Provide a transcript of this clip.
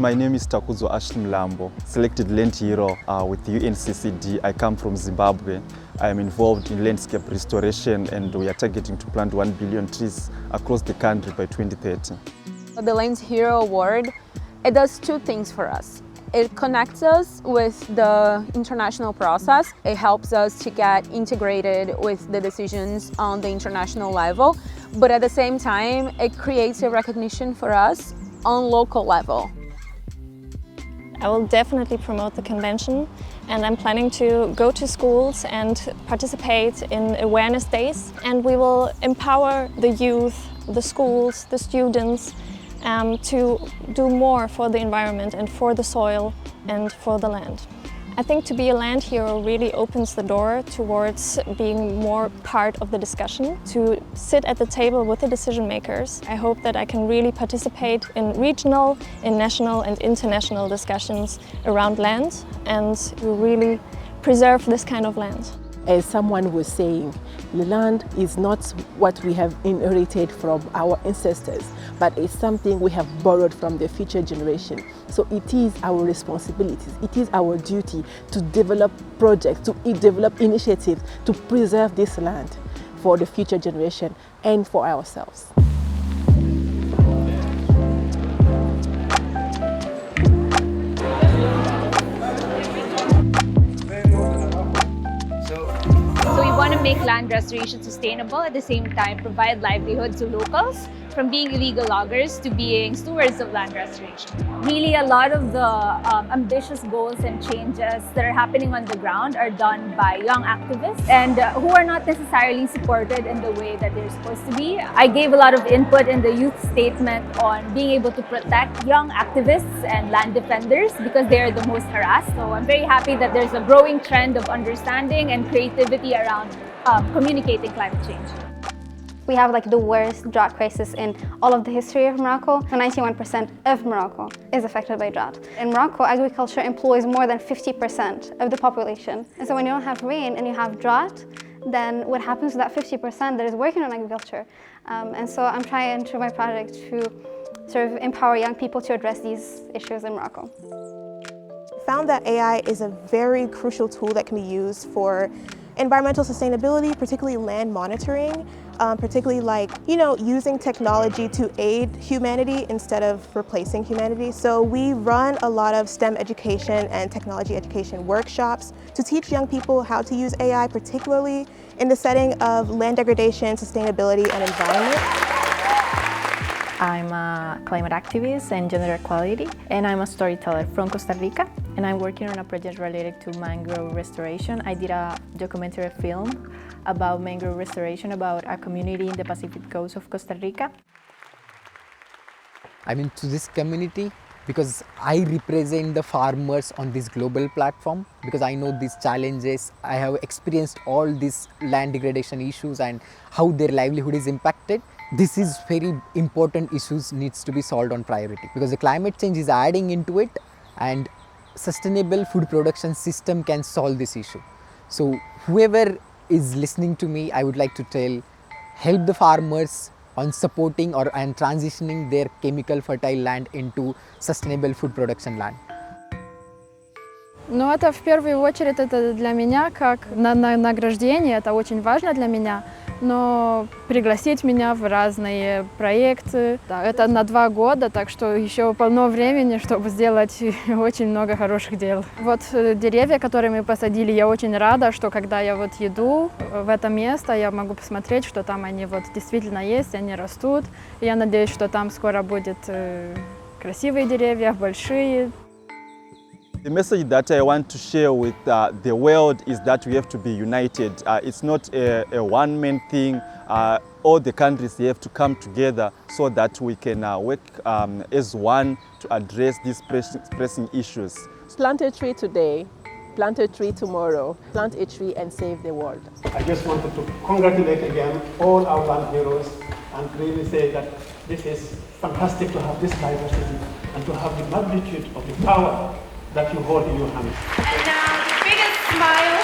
My name is Takuzo Ashlim Lambo, selected land hero with UNCCD. I come from Zimbabwe. I am involved in landscape restoration and we are targeting to plant 1 billion trees across the country by 2030. The Land Hero Award, it does two things for us. It connects us with the international process. It helps us to get integrated with the decisions on the international level, but at the same time, it creates a recognition for us on local level. I will definitely promote the convention, and I'm planning to go to schools and participate in awareness days, and we will empower the youth, the schools, the students to do more for the environment and for the soil and for the land. I think to be a land hero really opens the door towards being more part of the discussion, to sit at the table with the decision makers. I hope that I can really participate in regional, in national and international discussions around land and really preserve this kind of land. As someone was saying, the land is not what we have inherited from our ancestors, but it's something we have borrowed from the future generation. So it is our responsibilities, it is our duty to develop projects, to develop initiatives to preserve this land for the future generation and for ourselves. Make land restoration sustainable, at the same time provide livelihoods to locals, from being illegal loggers to being stewards of land restoration. Really, a lot of the ambitious goals and changes that are happening on the ground are done by young activists and who are not necessarily supported in the way that they're supposed to be. I gave a lot of input in the youth statement on being able to protect young activists and land defenders because they are the most harassed. So I'm very happy that there's a growing trend of understanding and creativity around communicating climate change. We have the worst drought crisis in all of the history of Morocco. 91% of Morocco is affected by drought. In Morocco, agriculture employs more than 50% of the population. And so when you don't have rain and you have drought, then what happens to that 50% that is working on agriculture? And so I'm trying through my project to sort of empower young people to address these issues in Morocco. I found that AI is a very crucial tool that can be used for environmental sustainability, particularly land monitoring, particularly using technology to aid humanity instead of replacing humanity. So we run a lot of STEM education and technology education workshops to teach young people how to use AI, particularly in the setting of land degradation, sustainability, and environment. I'm a climate activist and gender equality, and I'm a storyteller from Costa Rica, and I'm working on a project related to mangrove restoration. I did a documentary film about mangrove restoration, about a community in the Pacific coast of Costa Rica. I'm into this community because I represent the farmers on this global platform, because I know these challenges. I have experienced all these land degradation issues and how their livelihood is impacted. This is very important issues needs to be solved on priority, because the climate change is adding into it and sustainable food production system can solve this issue. So whoever is listening to me, I would like to tell, help the farmers on supporting and transitioning their chemical fertile land into sustainable food production land. Ну, это в первую очередь это для меня как награждение, это очень важно для меня, но пригласить меня в разные проекты, да, это на 2 года, так что еще полно времени, чтобы сделать очень много хороших дел. Вот деревья, которые мы посадили, я очень рада, что когда я иду в это место, я могу посмотреть, что там они действительно есть, они растут. И я надеюсь, что там скоро будут красивые деревья, большие. The message that I want to share with the world is that we have to be united. It's not a one-man thing. All the countries have to come together so that we can work as one to address these pressing issues. Plant a tree today, plant a tree tomorrow, plant a tree and save the world. I just wanted to congratulate again all our land heroes and really say that this is fantastic to have this diversity and to have the magnitude of the power that you hold in your hands. And now the biggest smile